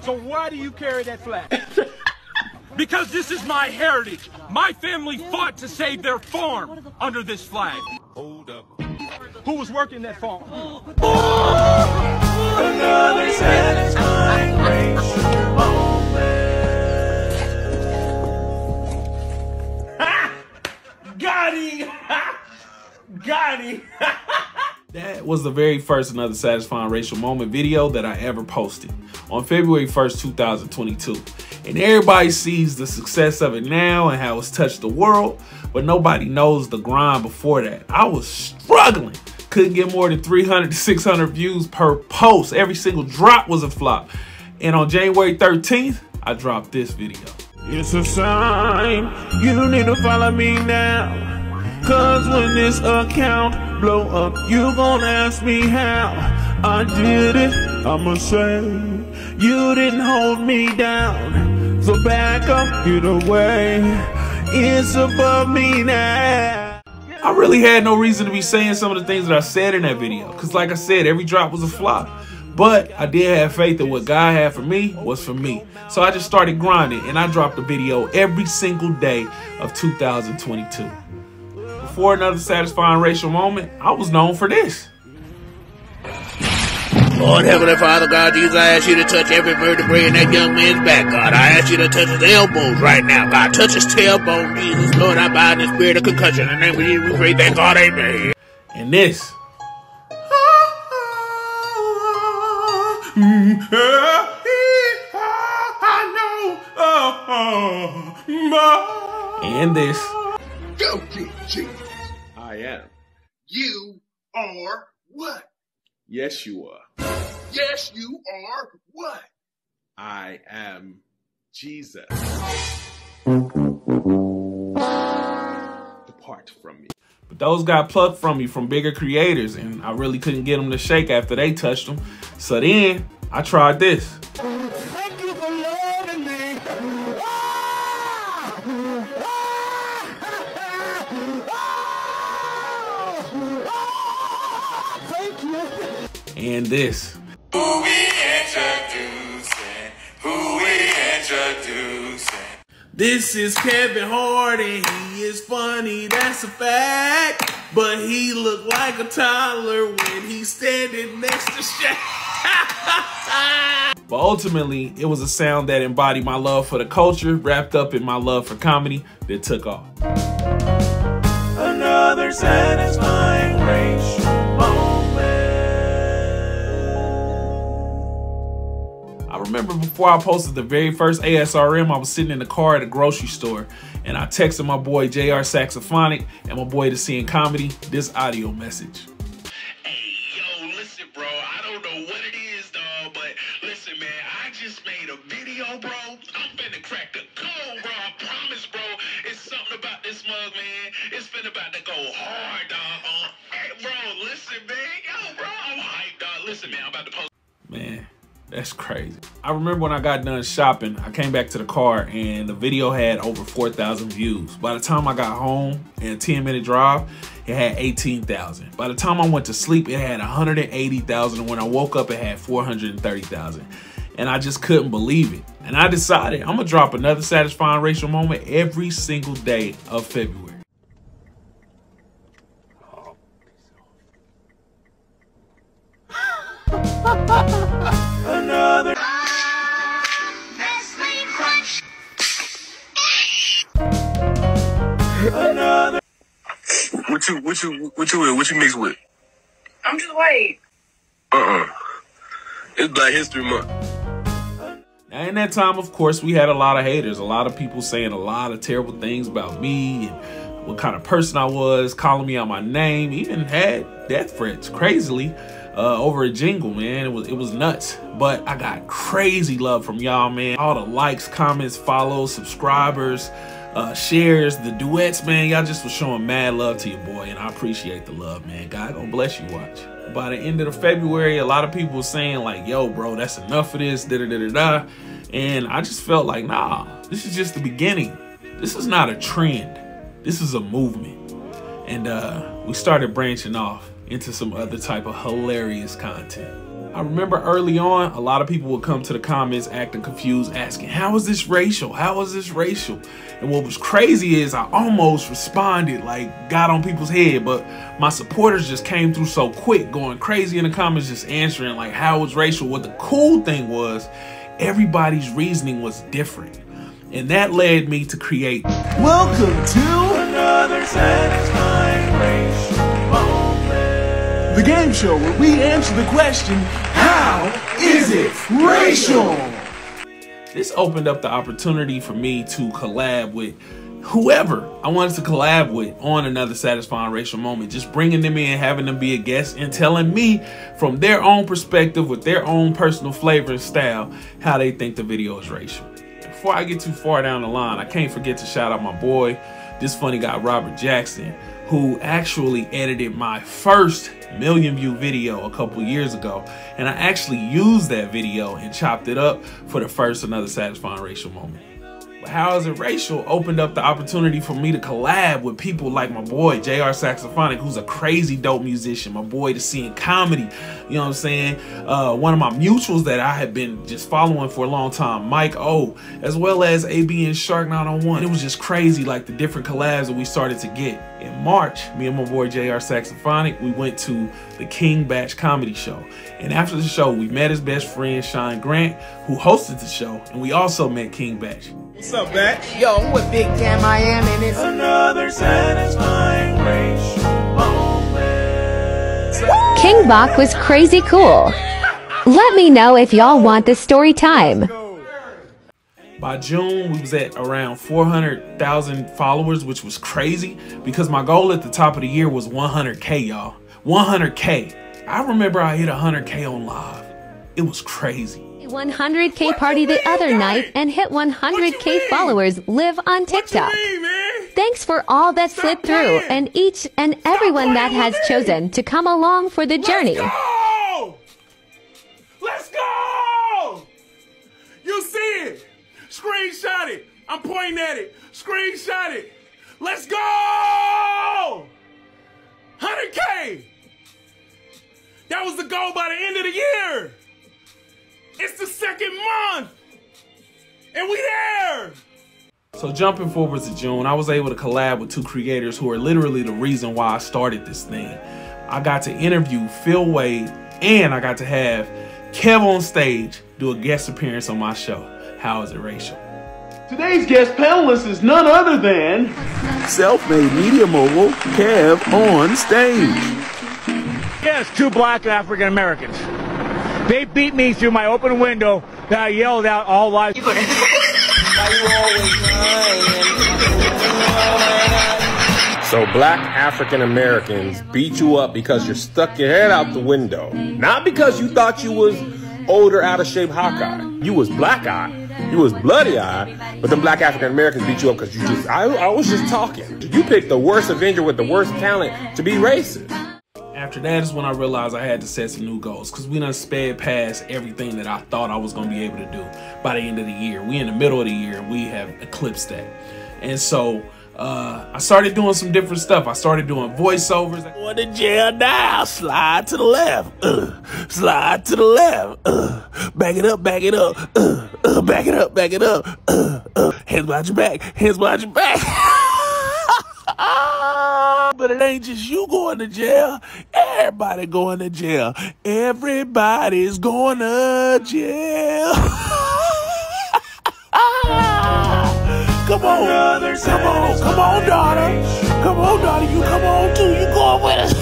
So why do you carry that flag? Because this is my heritage. My family fought to save their farm under this flag. Hold up. Who was working that farm? Another satisfying racial moment. Got him! Got him! That was the very first Another Satisfying Racial Moment video that I ever posted on February 1st, 2022. And everybody sees the success of it now and how it's touched the world, but nobody knows the grind before that. I was struggling. Couldn't get more than 300 to 600 views per post. Every single drop was a flop. And on January 13th, I dropped this video. It's a sign you need to follow me now. Cause when this account blow up, you gon' ask me how I did it. I'ma say you didn't hold me down. So back up, get away. It's above me now. I really had no reason to be saying some of the things that I said in that video. Cause like I said, every drop was a flop. But I did have faith that what God had for me was for me. So I just started grinding and I dropped a video every single day of 2022. Before Another Satisfying Racial Moment, I was known for this. Lord Heavenly Father, God, Jesus, I ask you to touch every vertebrae in that young man's back, God. I ask you to touch his elbows right now, God. Touch his tailbone, Jesus. Lord, I bind the spirit of concussion. In the name of Jesus, we pray, thank God, amen. And this. And this. Go get Jesus. I am. You are what? Yes, you are. Yes, you are what? I am Jesus. Depart from me. But those got plucked from me from bigger creators, and I really couldn't get them to shake after they touched them. So then I tried this. Thank you for loving me. Thank you. And this. Who we introducing? This is Kevin Hart and he is funny, that's a fact. But he look like a toddler when he's standing next to Shaq. But ultimately, it was a sound that embodied my love for the culture, wrapped up in my love for comedy, that took off. Another satisfying racial moment. I remember before I posted the very first ASRM, I was sitting in the car at a grocery store and I texted my boy JR Saxophonic and my boy To Seeing Comedy this audio message. Hey, yo, listen, bro, I don't know what it is, dog, but listen, man, I just made a video, bro. I'm finna crack the code, bro. I promise, bro. It's something about this mug, man. It's finna about to go hard, dog. Hey, bro, listen, man. Yo, bro, I'm hyped, dog. Listen, man, I'm about to post. Man, that's crazy. I remember when I got done shopping, I came back to the car and the video had over 4,000 views. By the time I got home in a 10-minute drive, it had 18,000. By the time I went to sleep, it had 180,000. And when I woke up, it had 430,000. And I just couldn't believe it. And I decided I'm gonna drop another satisfying racial moment every single day of February. Another. Another. What you mix with? I'm just white. It's Black History Month. Now in that time, of course, we had a lot of haters, a lot of people saying a lot of terrible things about me and what kind of person I was, calling me out my name, even had death threats, crazily, over a jingle, man. It was nuts. But I got crazy love from y'all, man. All the likes, comments, follows, subscribers, shares, the duets, man. Y'all just was showing mad love to your boy, and I appreciate the love, man. God gonna bless you, watch. By the end of the February, a lot of people were saying like, yo, bro, that's enough of this, da-da-da-da-da. And I just felt like, nah, this is just the beginning. This is not a trend. This is a movement. And we started branching off into some other type of hilarious content. I remember early on, a lot of people would come to the comments acting confused, asking, how is this racial? How is this racial? And what was crazy is I almost responded, like got on people's head, but my supporters just came through so quick, going crazy in the comments, just answering like how it was racial. What the cool thing was, everybody's reasoning was different. And that led me to create Welcome to another satisfying racial moment. The game show where we answer the question, how is it racial? This opened up the opportunity for me to collab with whoever I wanted to collab with on another satisfying racial moment, just bringing them in, having them be a guest and telling me from their own perspective with their own personal flavor and style how they think the video is racial. Before I get too far down the line, I can't forget to shout out my boy, this funny guy Robert Jackson, who actually edited my first million-view video a couple years ago, and I actually used that video and chopped it up for the first Another Satisfying Racial Moment. But How Is It Racial opened up the opportunity for me to collab with people like my boy JR Saxophonic, who's a crazy dope musician, my boy to see in comedy, you know what I'm saying? One of my mutuals that I had been just following for a long time, Mike O, as well as AB and Shark 901. It was just crazy, like the different collabs that we started to get. In March, me and my boy JR Saxophonic, we went to the King Batch comedy show. And after the show, we met his best friend, Sean Grant, who hosted the show, and we also met King Batch. What's up, Batch? Yo, I'm with Big Cam I Am, and it's Another satisfying racial moment. King Bach was crazy cool. Let me know if y'all want this story time. By June, we was at around 400,000 followers, which was crazy because my goal at the top of the year was 100K, y'all. 100K. I remember I hit 100K on live. It was crazy. 100K party the other night and hit 100K followers live on TikTok. Thanks for all that slid through and each and everyone that has chosen to come along for the journey. Let's go! You see it. Screenshot it. I'm pointing at it. Screenshot it. Let's go! 100K. That was the goal by the end of the year. It's the second month. And we there. So jumping forward to June, I was able to collab with two creators who are literally the reason why I started this thing. I got to interview Phil Wade and I got to have Kev on stage do a guest appearance on my show, How Is It Racial? Today's guest panelist is none other than self-made media mogul Kev on stage. Yes, two black African Americans. They beat me through my open window that I yelled out all lives. So black African Americans beat you up because you stuck your head out the window. Not because you thought you was older, out of shape Hawkeye. You was black-eyed. You was bloody-eyed. But the black African Americans beat you up because you just, I was just talking. You picked the worst Avenger with the worst talent to be racist. After that is when I realized I had to set some new goals because we done sped past everything that I thought I was going to be able to do by the end of the year. We in the middle of the year and we have eclipsed that. And so I started doing some different stuff. I started doing voiceovers. Going to jail now. Slide to the left. Slide to the left. Back it up, back it up. Back it up, back it up. Hands behind your back. Hands behind your back. But it ain't just you going to jail. Everybody going to jail. Everybody's going to jail. Come on. Come on. Come on, daughter. Come on, daughter. You come on, too. You going with us.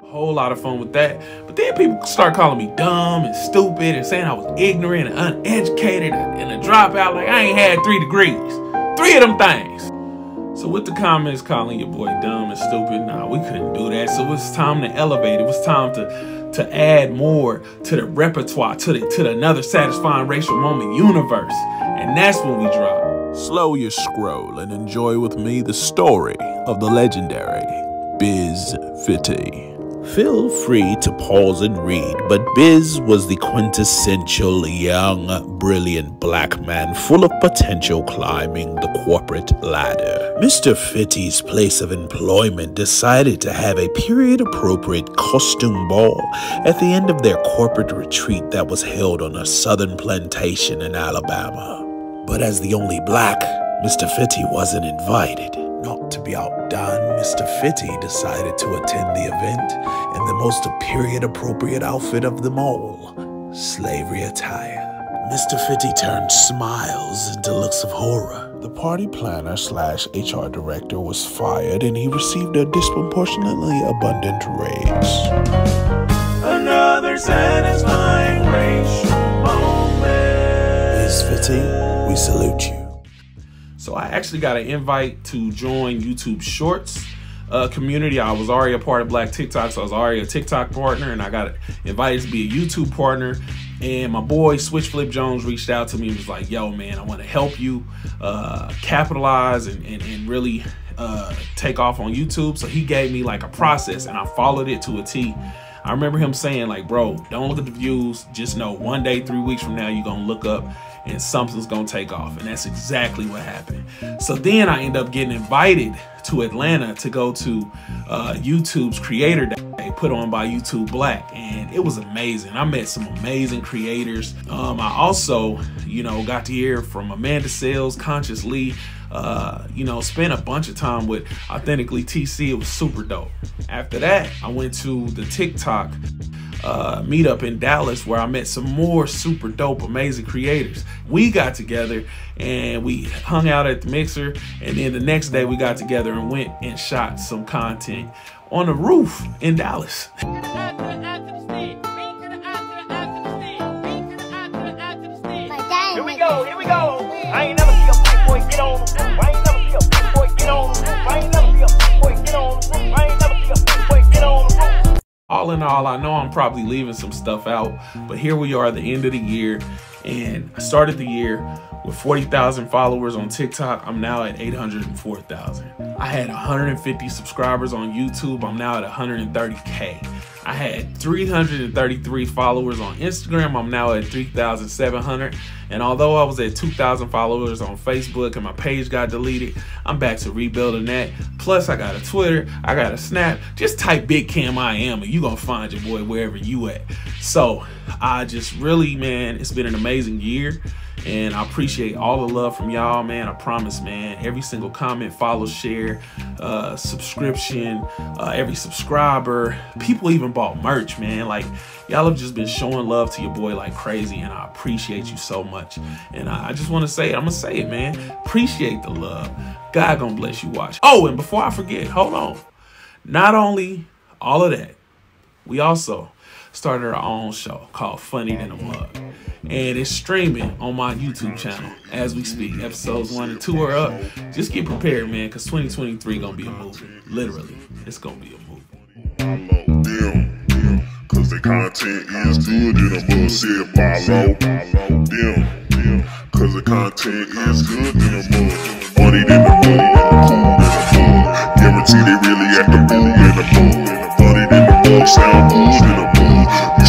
A whole lot of fun with that. But then people start calling me dumb and stupid and saying I was ignorant and uneducated and a dropout. Like I ain't had 3 degrees. 3 of them things. So with the comments calling your boy dumb and stupid, nah, we couldn't do that. So it was time to elevate. It was time to add more to the repertoire, to the Another Satisfying Racial Moment universe. And that's when we dropped. Slow your scroll and enjoy with me the story of the legendary Biz Fitty. Feel free to pause and read, but Biz was the quintessential young, brilliant black man full of potential climbing the corporate ladder. Mr. Fitty's place of employment decided to have a period-appropriate costume ball at the end of their corporate retreat that was held on a southern plantation in Alabama. But as the only black, Mr. Fitty wasn't invited. Not to be outdone, Mr. Fitty decided to attend the event in the most period-appropriate outfit of them all, slavery attire. Mr. Fitty turned smiles into looks of horror. The party planner / HR director was fired and he received a disproportionately abundant raise. Another satisfying racial moment. Ms. Fitty, we salute you. So I actually got an invite to join YouTube Shorts community. I was already a part of Black TikTok, so I was already a TikTok partner, and I got invited to be a YouTube partner. And my boy Switch Flip Jones reached out to me and was like, yo man, I want to help you capitalize and really take off on YouTube. So he gave me like a process and I followed it to a T. I remember him saying like, bro, don't look at the views, just know one day, 3 weeks from now, you're gonna look up and something's gonna take off. And that's exactly what happened. So then I end up getting invited to Atlanta to go to YouTube's Creator Day put on by YouTube Black, and it was amazing. I met some amazing creators. I also, you know, got to hear from Amanda Sales, Conscious Lee, you know, spent a bunch of time with Authentically TC. It was super dope. After that, I went to the TikTok meetup in Dallas where I met some more super dope, amazing creators. We got together and we hung out at the mixer, and then the next day we got together and went and shot some content on the roof in Dallas. Here we go, here we go. I ain't never see a big boy get on the roof. I ain't never see a big boy get on the roof. I ain't never see a big boy get on the roof. I ain't never see a big boy get on the roof. All in all, I know I'm probably leaving some stuff out, but here we are at the end of the year, and I started the year with 40,000 followers on TikTok. I'm now at 804,000. I had 150 subscribers on YouTube. I'm now at 130K. I had 333 followers on Instagram. I'm now at 3,700. And although I was at 2,000 followers on Facebook and my page got deleted, I'm back to rebuilding that. Plus, I got a Twitter, I got a Snap. Just type Big Cam I Am and you're gonna find your boy wherever you at. So I just really, man, it's been an amazing year. And I appreciate all the love from y'all, man. I promise, man, every single comment, follow, share, subscription, every subscriber. People even bought merch, man. Like, y'all have just been showing love to your boy like crazy, and I appreciate you so much. And I just want to say it. I'm going to say it, man. Appreciate the love. God gonna bless you, watch. Oh, and before I forget, hold on. Not only all of that, we also started our own show called Funny Than a Mug. And it's streaming on my YouTube channel as we speak. Episodes 1 and 2 are up. Just get prepared, man, because 2023 gonna be a movie. Literally, it's gonna be a movie. Damn, cause the content is good and a mug said follow. Damn, cause the content is good and a mug. Funny than a mug, cool than a mug. Guarantee they really act the fool in a mug. Funny than a mug, sound good in a mug.